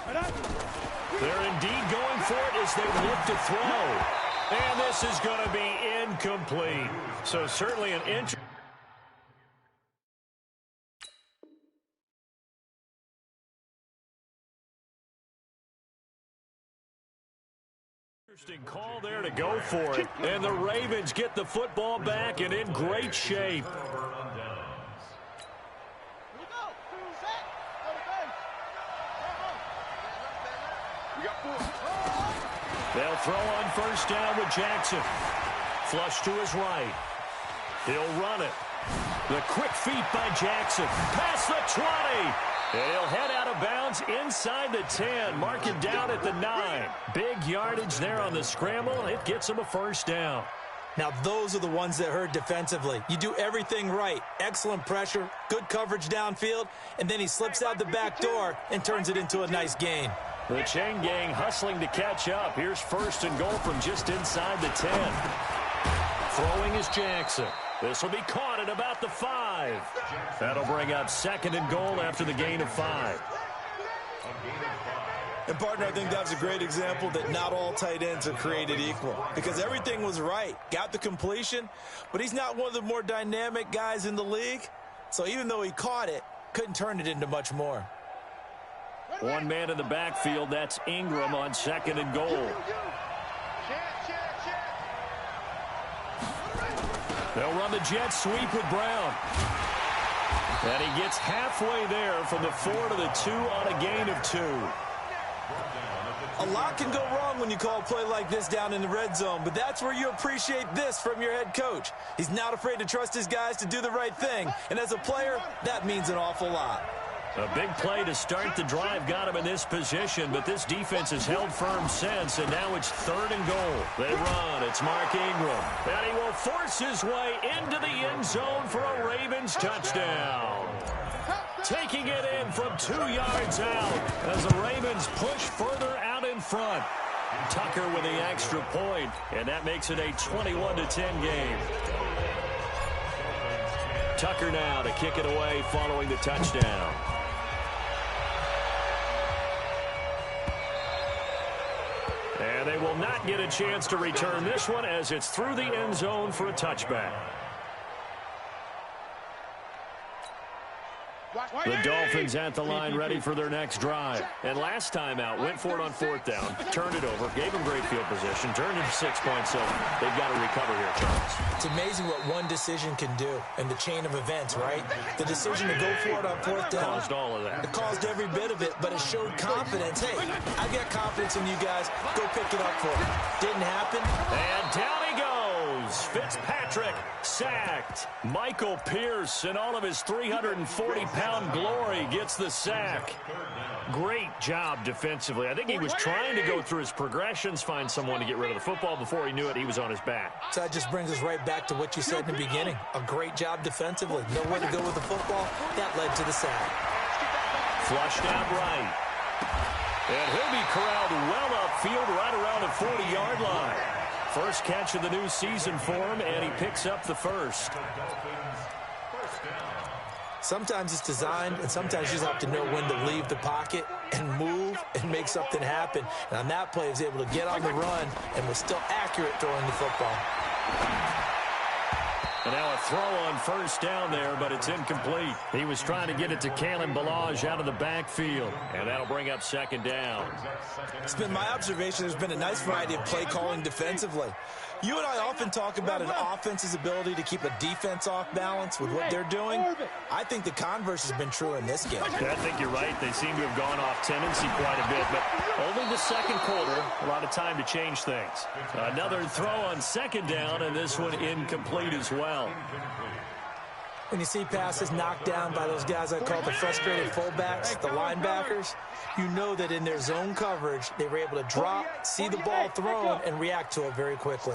They're indeed going for it as they look to throw. And this is going to be incomplete. So certainly an interesting call there to go for it. And the Ravens get the football back and in great shape. They'll throw on first down with Jackson. Flush to his right. He'll run it. The quick feet by Jackson. Past the 20. And he'll head out of bounds inside the 10. Marking down at the 9. Big yardage there on the scramble. It gets him a first down. Now, those are the ones that hurt defensively. You do everything right. Excellent pressure, good coverage downfield, and then he slips out the back door and turns it into a nice gain. The chain gang hustling to catch up. Here's first and goal from just inside the 10. Throwing is Jackson. This will be caught at about the 5. That'll bring up second and goal after the gain of 5. And, partner, I think that was a great example that not all tight ends are created equal because everything was right. Got the completion, but he's not one of the more dynamic guys in the league. So even though he caught it, couldn't turn it into much more. One man in the backfield, that's Ingram on second and goal. They'll run the jet sweep with Brown. And he gets halfway there from the 4 to the 2 on a gain of 2. A lot can go wrong when you call a play like this down in the red zone, but that's where you appreciate this from your head coach. He's not afraid to trust his guys to do the right thing, and as a player, that means an awful lot. A big play to start the drive got him in this position, but this defense has held firm since, and now it's third and goal. They run. It's Mark Ingram. And he will force his way into the end zone for a Ravens touchdown. Taking it in from 2 yards out as the Ravens push further out in front. Tucker with the extra point, and that makes it a 21-10 game. Tucker now to kick it away following the touchdown. And they will not get a chance to return this one as it's through the end zone for a touchback. The Dolphins at the line ready for their next drive. And last time out, went for it on 4th down, turned it over, gave them great field position, turned it to 6 points, so they've got to recover here, Charles. It's amazing what one decision can do in the chain of events, right? The decision to go for it on 4th down. Caused all of that. It caused every bit of it, but it showed confidence. Hey, I got confidence in you guys. Go pick it up for me. Didn't happen. And down he goes. Fitzpatrick sacked. Michael Pierce in all of his 340-pound glory gets the sack. Great job defensively. I think he was trying to go through his progressions, find someone to get rid of the football. Before he knew it, he was on his back. So that just brings us right back to what you said in the beginning. A great job defensively. Know where to go with the football. That led to the sack. Flushed out right. And he'll be corralled well upfield right around the 40-yard line. First catch of the new season for him, and he picks up the first. Sometimes it's designed, and sometimes you just have to know when to leave the pocket and move and make something happen. And on that play, he was able to get on the run and was still accurate throwing the football. And now a throw on first down there, but it's incomplete. He was trying to get it to Kalen Ballage out of the backfield, and that'll bring up second down. It's been my observation there's been a nice variety of play calling defensively. You and I often talk about an offense's ability to keep a defense off balance with what they're doing. I think the converse has been true in this game. I think you're right. They seem to have gone off tendency quite a bit, but only the second quarter, a lot of time to change things. Another throw on second down, and this one incomplete as well. When you see passes knocked down by those guys I call the frustrated fullbacks, the linebackers, you know that in their zone coverage, they were able to drop, see the ball thrown, and react to it very quickly.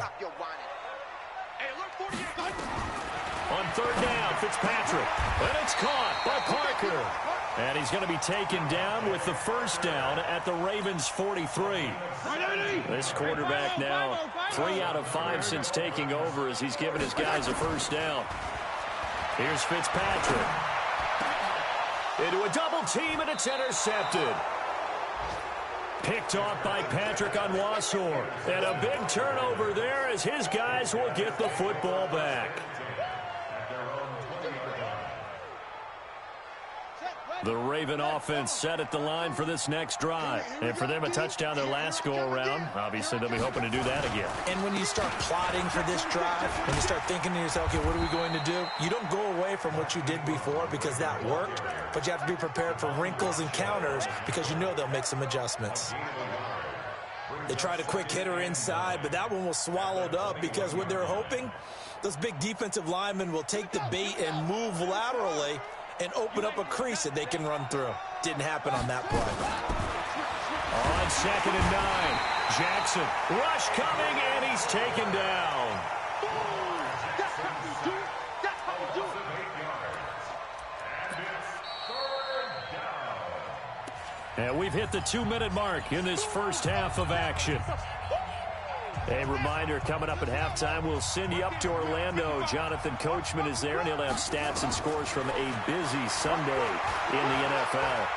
On third down, Fitzpatrick. And it's caught by Parker. And he's going to be taken down with the first down at the Ravens' 43. This quarterback now 3 out of 5 since taking over as he's given his guys a first down. Here's Fitzpatrick. Into a double team, and it's intercepted. Picked off by Patrick on Wassor. And a big turnover there as his guys will get the football back. The Raven offense set at the line for this next drive. And for them, a touchdown their last go-around. Obviously, they'll be hoping to do that again. And when you start plotting for this drive, when you start thinking to yourself, okay, what are we going to do? You don't go away from what you did before because that worked, but you have to be prepared for wrinkles and counters because you know they'll make some adjustments. They tried a quick hitter inside, but that one was swallowed up because what they're hoping, those big defensive linemen will take the bait and move laterally and open up a crease that they can run through. Didn't happen on that play. On 2nd and 9, Jackson. Rush coming, and he's taken down. And we've hit the 2-minute mark in this first half of action. A reminder, coming up at halftime, we'll send you up to Orlando. Jonathan Coachman is there, and he'll have stats and scores from a busy Sunday in the NFL.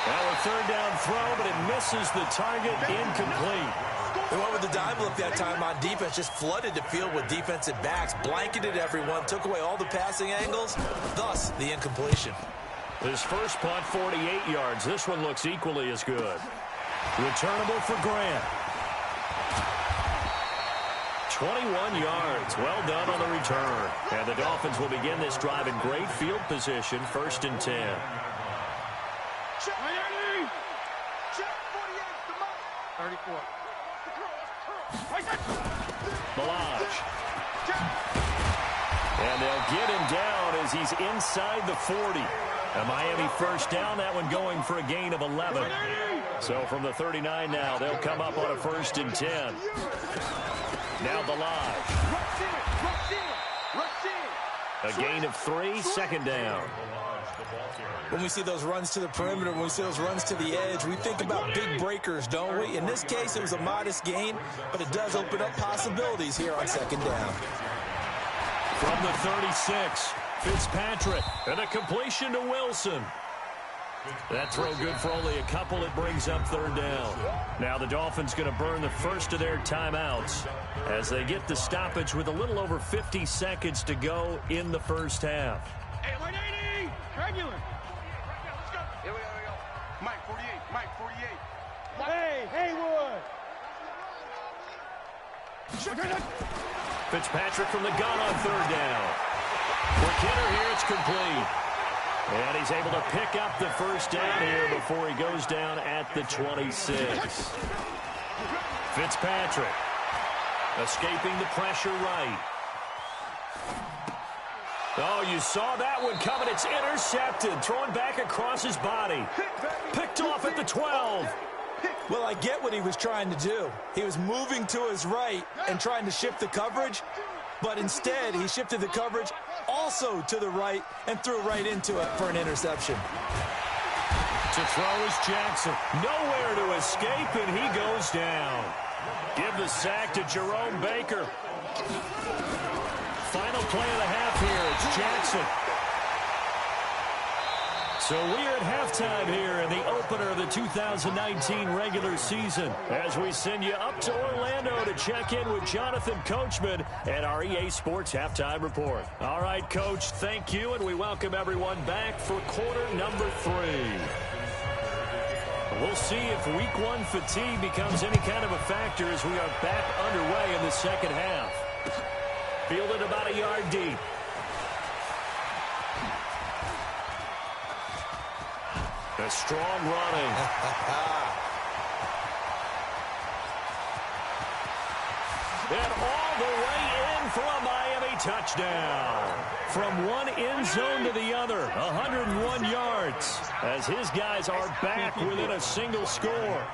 Well, a third down throw, but it misses the target, incomplete. They went with the dive look that time on defense, just flooded the field with defensive backs, blanketed everyone, took away all the passing angles, thus the incompletion. His first punt, 48 yards. This one looks equally as good. Returnable for Grant. 21 yards. Well done on the return. And the Dolphins will begin this drive in great field position, 1st and 10. Check 34. Balaj. And they'll get him down as he's inside the 40. A Miami first down, that one going for a gain of 11. So from the 39 now, they'll come up on a 1st and 10. Now Balaj. A gain of 3, 2nd down. When we see those runs to the perimeter, when we see those runs to the edge, we think about big breakers, don't we? In this case, it was a modest gain, but it does open up possibilities here on 2nd down. From the 36, Fitzpatrick, and a completion to Wilson. That throw good for only a couple. It brings up 3rd down. Now the Dolphins going to burn the first of their timeouts as they get the stoppage with a little over 50 seconds to go in the first half. Hey, 180! Regular! Let's go! Here we go. Mike 48. Hey, Haywood! Fitzpatrick from the gun on 3rd down. For Kidder here, it's complete. And he's able to pick up the first down here before he goes down at the 26. Fitzpatrick escaping the pressure right. Oh, you saw that one coming. It's intercepted. Thrown back across his body. Picked off at the 12. Well, I get what he was trying to do. He was moving to his right and trying to shift the coverage, but instead he shifted the coverage also to the right and threw right into it for an interception. To throw is Jackson. Nowhere to escape, and he goes down. Give the sack to Jerome Baker. Final play of the half here. It's Jackson. So we're at halftime here in the opener of the 2019 regular season as we send you up to Orlando to check in with Jonathan Coachman and our EA Sports Halftime Report. All right, Coach, thank you, and we welcome everyone back for quarter number 3. We'll see if week 1 fatigue becomes any kind of a factor as we are back underway in the second half. Fielded about a yard deep. A strong running. And all the way in for a Miami touchdown. From one end zone to the other, 101 yards, as his guys are back within a single score.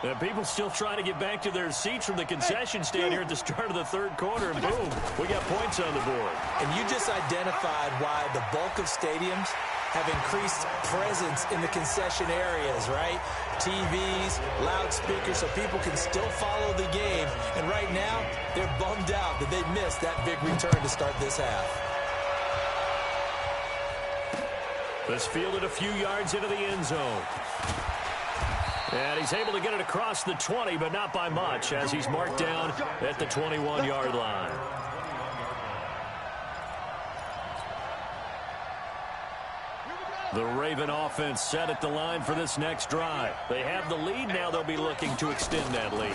And people still trying to get back to their seats from the concession stand here at the start of the 3rd quarter, and boom, we got points on the board. And you just identified why the bulk of stadiums have increased presence in the concession areas, right? TVs, loudspeakers, so people can still follow the game. And right now, they're bummed out that they missed that big return to start this half. This fielded a few yards into the end zone. And he's able to get it across the 20, but not by much, as he's marked down at the 21-yard line. The Raven offense set at the line for this next drive. They have the lead. Now they'll be looking to extend that lead.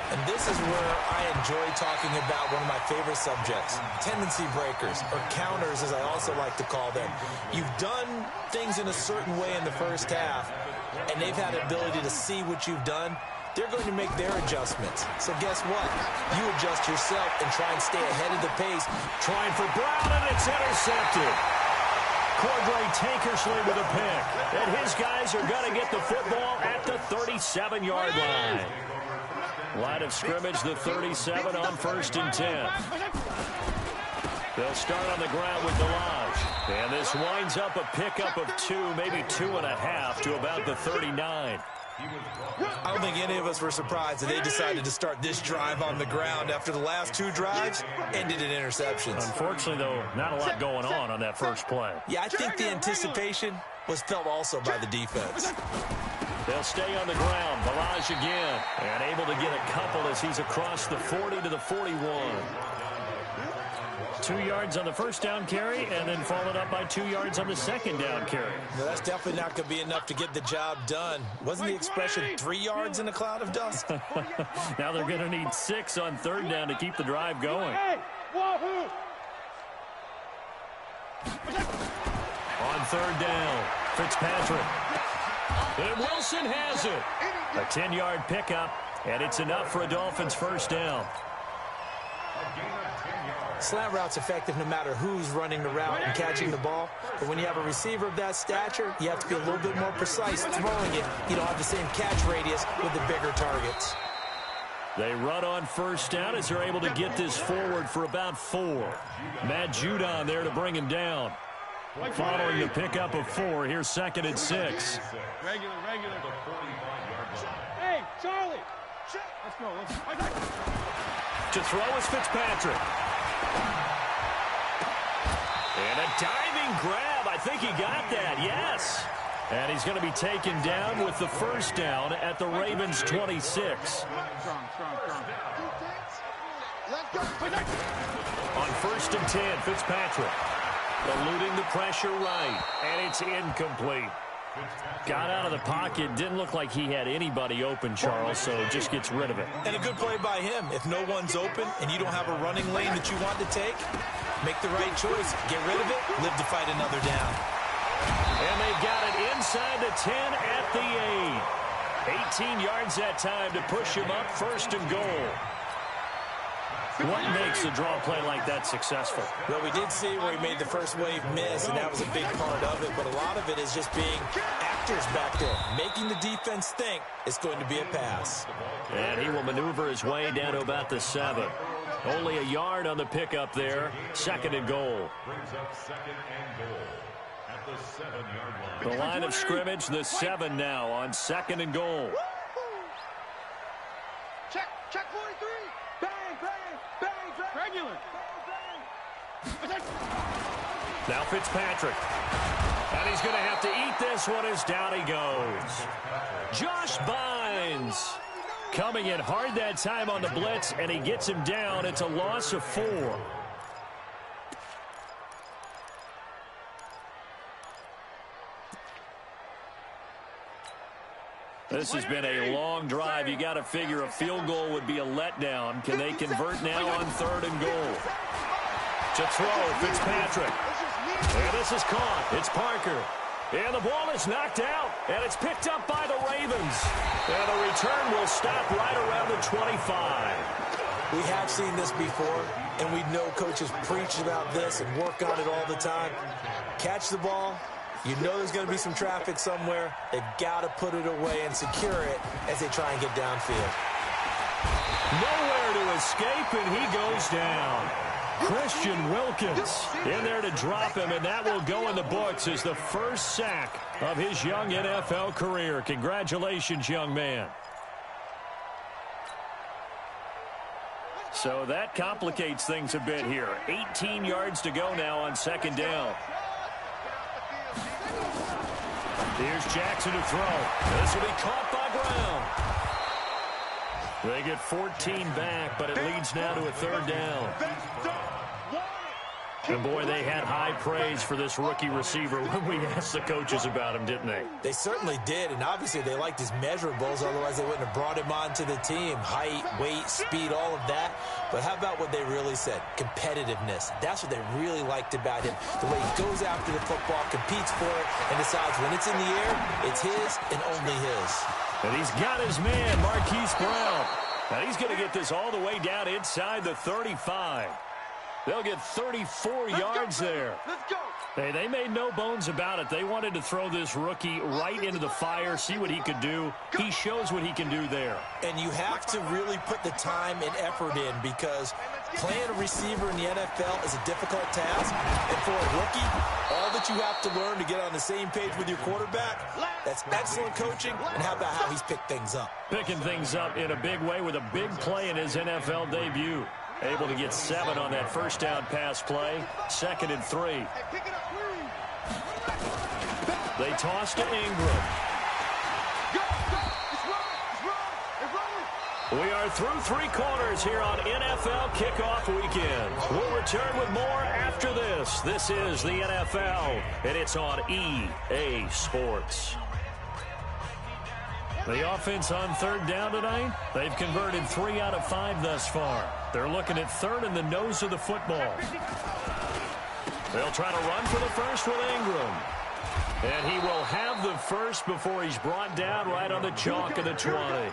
And this is where I enjoy talking about one of my favorite subjects, tendency breakers, or counters, as I also like to call them. You've done things in a certain way in the first half, and they've had the ability to see what you've done. They're going to make their adjustments. So guess what? You adjust yourself and try and stay ahead of the pace. Trying for Brown, and it's intercepted. Cordray Tankersley with a pick. And his guys are going to get the football at the 37-yard line. Line of scrimmage, the 37 on 1st and 10. They'll start on the ground with Delage. And this winds up a pickup of 2, maybe 2.5 to about the 39. I don't think any of us were surprised that they decided to start this drive on the ground after the last 2 drives ended in interceptions. Unfortunately, though, not a lot going on that first play. Yeah, I think the anticipation was felt also by the defense. They'll stay on the ground. Delage again. And able to get a couple as he's across the 40 to the 41. 2 yards on the first down carry, and then followed up by 2 yards on the second down carry. No, that's definitely not going to be enough to get the job done. Wasn't the expression 3 yards in a cloud of dust? Now they're going to need 6 on 3rd down to keep the drive going. On 3rd down, Fitzpatrick. And Wilson has it. A 10-yard pickup, and it's enough for a Dolphins first down. Slant route's effective no matter who's running the route and catching the ball. But when you have a receiver of that stature, you have to be a little bit more precise throwing it. You don't have the same catch radius with the bigger targets. They run on 1st down as they're able to get this forward for about 4. Matt Judon there to bring him down. Following the pickup of 4, here's 2nd and 6. Regular. Hey, Charlie. Let's go. To throw is Fitzpatrick. And a diving grab. I think he got that, yes. And he's going to be taken down with the first down at the Ravens' 26. On 1st and 10, Fitzpatrick. Eluding the pressure right, and it's incomplete. Got out of the pocket, didn't look like he had anybody open, Charles, so just gets rid of it. And a good play by him. If no one's open and you don't have a running lane that you want to take, make the right choice. Get rid of it, live to fight another down. And they've got it inside the 10 at the 8. 18 yards that time to push him up 1st and goal. What makes a draw play like that successful? Well, we did see where he made the first wave miss, and that was a big part of it. But a lot of it is just being actors back there, making the defense think it's going to be a pass. And he will maneuver his way down to about the 7. Only a yard on the pickup there. 2nd and goal. The line of scrimmage, the 7 now on 2nd and goal. Check 43. Regular. Now Fitzpatrick. And he's going to have to eat this one as down he goes. Josh Bynes coming in hard that time on the blitz, and he gets him down. It's a loss of 4. This has been a long drive. You got to figure a field goal would be a letdown. Can they convert now on 3rd and goal? To throw, Fitzpatrick. And this is caught. It's Parker. And the ball is knocked out. And it's picked up by the Ravens. And the return will stop right around the 25. We have seen this before, and we know coaches preach about this and work on it all the time. Catch the ball. You know there's going to be some traffic somewhere. They've got to put it away and secure it as they try and get downfield. Nowhere to escape, and he goes down. Christian Wilkins in there to drop him, and that will go in the books as the first sack of his young NFL career. Congratulations, young man. So that complicates things a bit here. 18 yards to go now on 2nd down. Here's Jackson to throw. This will be caught by Brown. They get 14 back, but it leads now to a third down. And, boy, they had high praise for this rookie receiver when we asked the coaches about him, didn't they? They certainly did, and obviously they liked his measurables. Otherwise, they wouldn't have brought him onto the team. Height, weight, speed, all of that. But how about what they really said? Competitiveness. That's what they really liked about him. The way he goes after the football, competes for it, and decides when it's in the air, it's his and only his. And he's got his man, Marquise Brown. And he's going to get this all the way down inside the 35. They'll get 34 yards there. Let's go. Hey, they made no bones about it. They wanted to throw this rookie right into the fire, see what he could do. He shows what he can do there. And you have to really put the time and effort in, because playing a receiver in the NFL is a difficult task. And for a rookie, all that you have to learn to get on the same page with your quarterback, that's excellent coaching. And how about how he's picked things up? Picking things up in a big way with a big play in his NFL debut. Able to get 7 on that first down pass play. 2nd and 3. They toss to Ingram. We are through 3 quarters here on NFL Kickoff Weekend. We'll return with more after this. This is the NFL, and it's on EA Sports. The offense on 3rd down tonight, they've converted 3 out of 5 thus far. They're looking at 3rd in the nose of the football. They'll try to run for the first with Ingram. And he will have the first before he's brought down right on the chalk of the 20.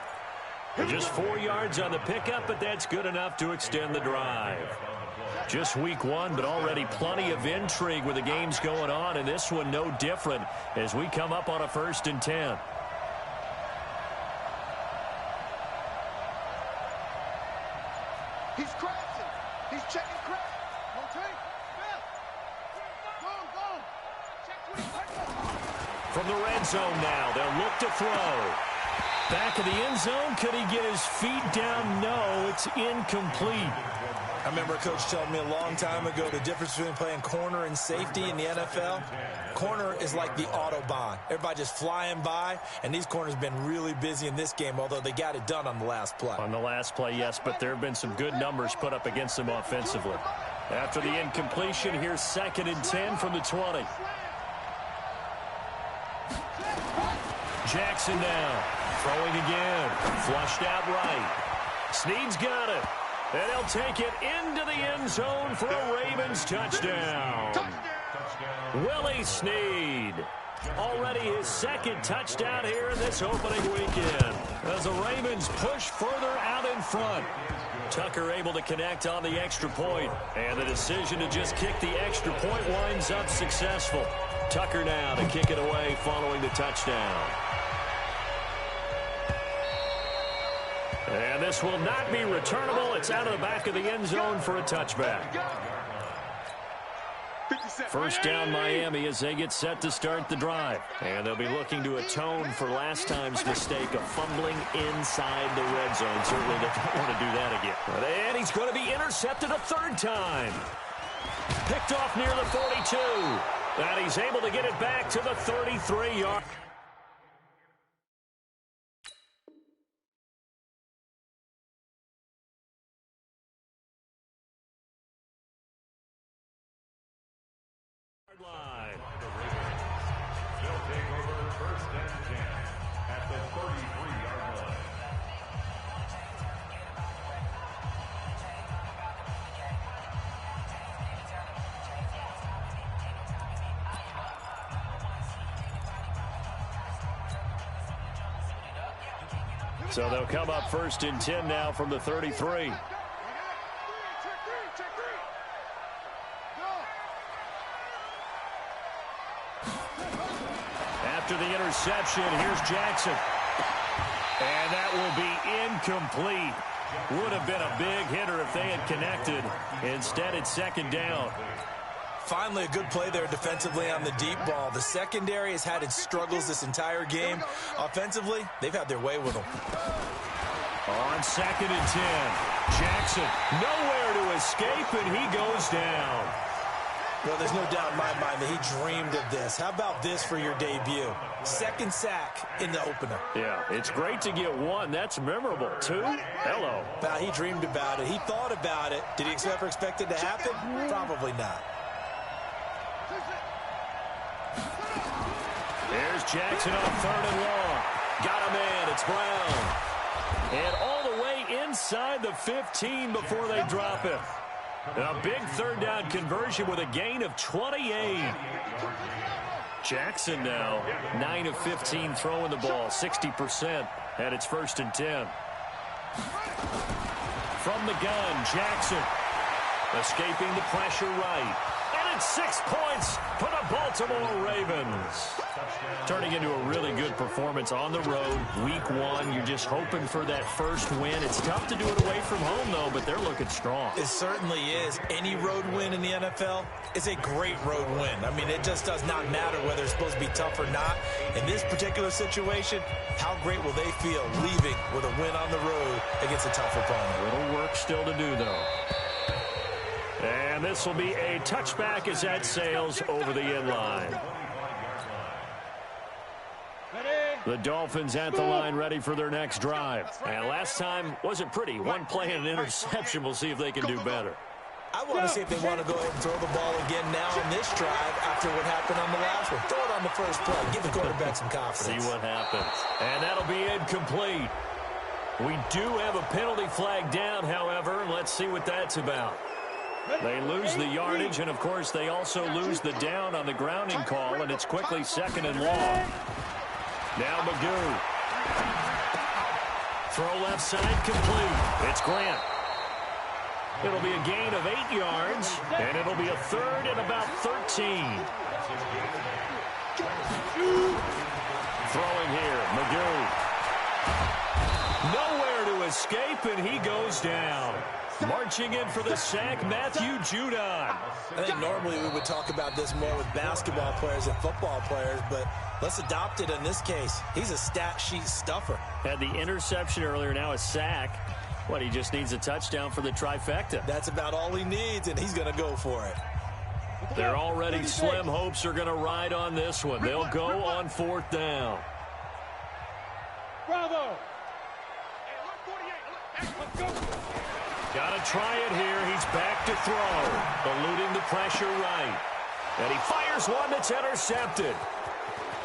Just 4 yards on the pickup, but that's good enough to extend the drive. Just week 1, but already plenty of intrigue with the games going on, and this one no different as we come up on a 1st and 10. He's crashing. He's checking crack. Okay. Go. Check 20. From the red zone now, they'll look to throw. Back of the end zone. Could he get his feet down? No, it's incomplete. I remember a coach telling me a long time ago the difference between playing corner and safety in the NFL. Corner is like the Autobahn. Everybody just flying by, and these corners have been really busy in this game, although they got it done on the last play. On the last play, yes, but there have been some good numbers put up against them offensively. After the incompletion, here's 2nd and 10 from the 20. Jackson now, throwing again, flushed out right. Snead's got it. And he'll take it into the end zone for a Ravens touchdown. Willie Snead. Already his 2nd touchdown here in this opening weekend. As the Ravens push further out in front. Tucker able to connect on the extra point. And the decision to just kick the extra point winds up successful. Tucker now to kick it away following the touchdown. And this will not be returnable. It's out of the back of the end zone for a touchback. 1st down Miami as they get set to start the drive. And they'll be looking to atone for last time's mistake of fumbling inside the red zone. Certainly they don't want to do that again. And he's going to be intercepted a 3rd time. Picked off near the 42. And he's able to get it back to the 33-yard. Line. The Ravens will take over 1st and 10 at the 33-yard line. So they'll come up 1st and 10 now from the 33. After the interception, here's Jackson. And that will be incomplete. Would have been a big hitter if they had connected. Instead, it's 2nd down. Finally, a good play there defensively on the deep ball. The secondary has had its struggles this entire game. Offensively, they've had their way with them. On 2nd and 10, Jackson nowhere to escape, and he goes down. Well, there's no doubt in my mind that he dreamed of this. How about this for your debut? Second sack in the opener. Yeah, it's great to get one. That's memorable. Two, hello. Well, he dreamed about it. He thought about it. Did he ever expect it to happen? Probably not. There's Jackson on 3rd and long. Got him in. It's Brown. And all the way inside the 15 before they drop it. A big 3rd down conversion with a gain of 28. Jackson now 9 of 15 throwing the ball, 60%, and it's 1st and 10. From the gun, Jackson escaping the pressure right. And it's 6 points for the Baltimore Ravens. Turning into a really good performance on the road. Week 1, you're just hoping for that first win. It's tough to do it away from home, though, but they're looking strong. It certainly is. Any road win in the NFL is a great road win. I mean, it just does not matter whether it's supposed to be tough or not. In this particular situation, how great will they feel leaving with a win on the road against a tough opponent? A little work still to do, though. And this will be a touchback as that sails over the end line. The Dolphins at the line ready for their next drive. And last time wasn't pretty. One play and an interception. We'll see if they can do better. I want to see if they want to go ahead and throw the ball again now on this drive after what happened on the last one. Throw it on the first play. Give the quarterback some confidence. See what happens. And that'll be incomplete. We do have a penalty flag down, however, and let's see what that's about. They lose the yardage, and, of course, they also lose the down on the grounding call, and it's quickly 2nd and long. Now Magoo. Throw left side complete. It's Grant. It'll be a gain of 8 yards, and it'll be a 3rd and about 13. Throwing here, Magoo. Nowhere to escape, and he goes down. Marching in for the sack, Matthew Judon. I think normally we would talk about this more with basketball players and football players, but let's adopt it in this case. He's a stat sheet stuffer. Had the interception earlier, now a sack. What, he just needs a touchdown for the trifecta. That's about all he needs, and he's going to go for it. Their already slim hopes are going to ride on this one. They'll go on 4th down. Bravo! Let's go! Got to try it here. He's back to throw. Eluding the pressure right. And he fires one that's intercepted.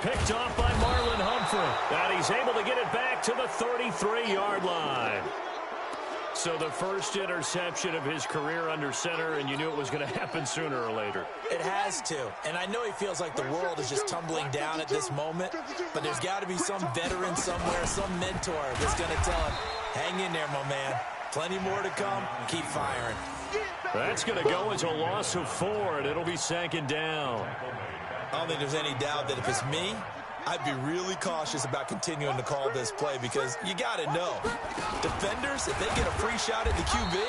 Picked off by Marlon Humphrey. And he's able to get it back to the 33-yard line. So the first interception of his career under center, and you knew it was going to happen sooner or later. It has to. And I know he feels like the world is just tumbling down at this moment, but there's got to be some veteran somewhere, some mentor that's going to tell him, hang in there, my man. Plenty more to come. Keep firing. That's going to go as a loss of 4, and it'll be 2nd down. I don't think there's any doubt that if it's me, I'd be really cautious about continuing to call this play because you got to know, defenders, if they get a free shot at the QB,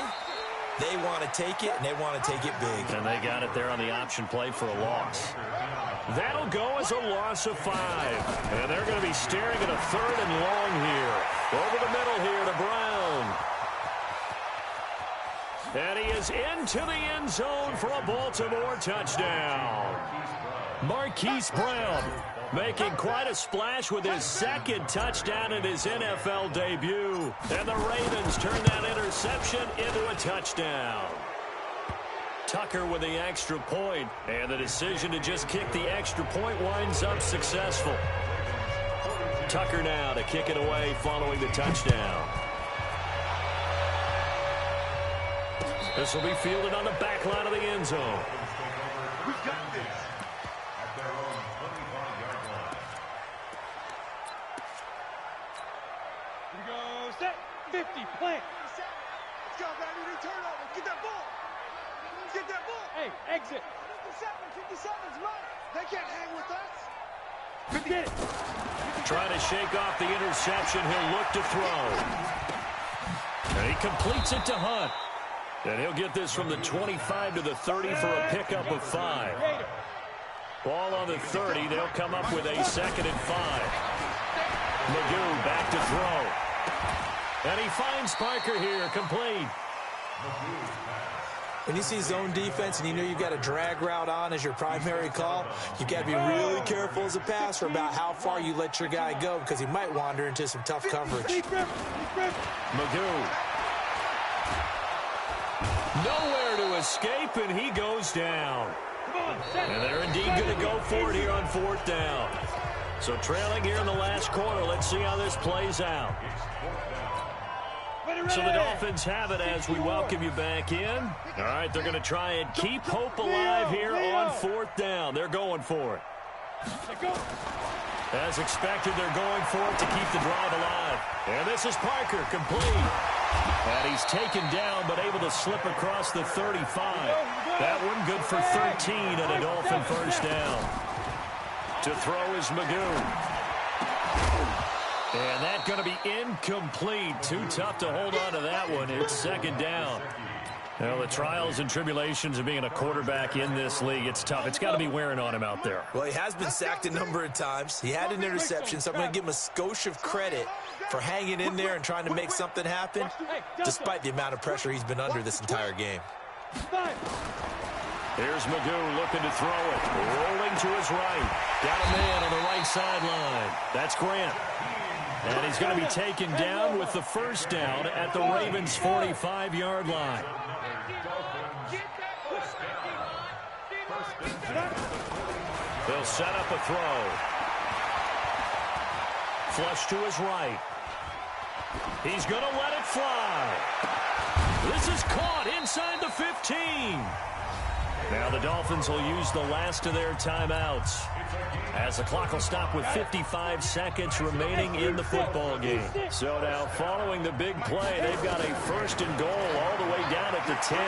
they want to take it, and they want to take it big. And they got it there on the option play for a loss. That'll go as a loss of 5. And they're going to be staring at a 3rd and long here. Over the middle here to Brown. And he is into the end zone for a Baltimore touchdown. Marquise Brown making quite a splash with his 2nd touchdown in his NFL debut. And the Ravens turn that interception into a touchdown. Tucker with the extra point, and the decision to just kick the extra point winds up successful. Tucker now to kick it away following the touchdown. This will be fielded on the back line of the end zone. We got this at their own 25-yard line. Here we go, set, 50, plant. Let's go, baby, we turn over. Get that ball. Get that ball. Hey, exit. 57's mine. They can't hang with us. Get it. Trying to shake off the interception. He'll look to throw. And he completes it to Hunt. And he'll get this from the 25 to the 30 for a pickup of 5. Ball on the 30. They'll come up with a 2nd and 5. Magoo back to throw. And he finds Parker here, complete. When you see zone defense and you know you've got a drag route on as your primary call, you've got to be really careful as a passer about how far you let your guy go because he might wander into some tough coverage. Magoo. Nowhere to escape, and he goes down. And they're indeed going to go for it here on 4th down. So trailing here in the last quarter. Let's see how this plays out. So the Dolphins have it as we welcome you back in. All right, they're going to try and keep hope alive here on 4th down. They're going for it. As expected, they're going for it to keep the drive alive. And this is Parker, complete. And he's taken down, but able to slip across the 35. That one good for 13 and a Dolphin first down. To throw is Magoo. And that's going to be incomplete. Too tough to hold on to that one. It's 2nd down. Well, the trials and tribulations of being a quarterback in this league, it's tough. It's got to be wearing on him out there. Well, he has been sacked a number of times. He had an interception, so I'm going to give him a skosh of credit for hanging in there and trying to make something happen, despite the amount of pressure he's been under this entire game. Here's Magoo looking to throw it. Rolling to his right. Got a man on the right sideline. That's Grant. And he's going to be taken down with the first down at the Ravens' 45-yard line. They'll set up a throw. Flush to his right. He's going to let it fly. This is caught inside the 15. Now the Dolphins will use the last of their timeouts as the clock will stop with 55 seconds remaining in the football game. So now following the big play, they've got a 1st and goal all the way down at the 10.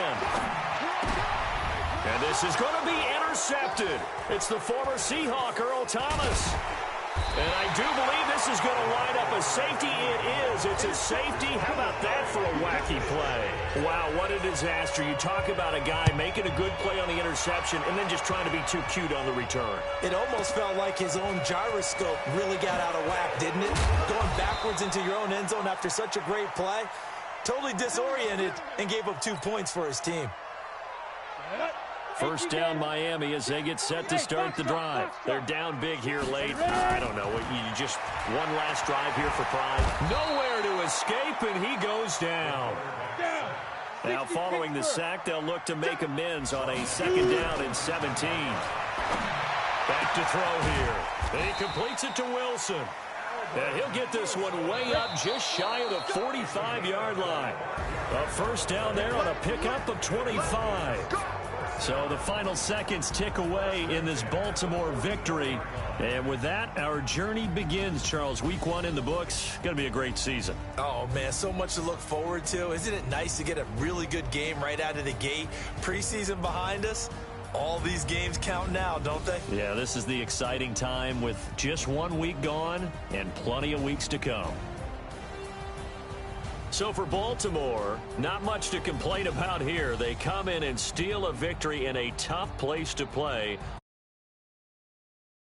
And this is going to be intercepted. It's the former Seahawk, Earl Thomas. And I do believe this is going to line up a safety. It is. It's a safety. How about that for a wacky play? Wow, what a disaster. You talk about a guy making a good play on the interception and then just trying to be too cute on the return. It almost felt like his own gyroscope really got out of whack, didn't it? Going backwards into your own end zone after such a great play. Totally disoriented and gave up 2 points for his team. First down Miami as they get set to start the drive. They're down big here late. I don't know. You just one last drive here for pride. Nowhere to escape, and he goes down. Now following the sack, they'll look to make amends on a 2nd down and 17. Back to throw here. And he completes it to Wilson. And he'll get this one way up just shy of the 45-yard line. A first down there on a pickup of 25. So the final seconds tick away in this Baltimore victory. And with that, our journey begins, Charles. Week 1 in the books. Going to be a great season. Oh, man, so much to look forward to. Isn't it nice to get a really good game right out of the gate? Preseason behind us. All these games count now, don't they? Yeah, this is the exciting time with just 1 week gone and plenty of weeks to come. So for Baltimore, not much to complain about here. They come in and steal a victory in a tough place to play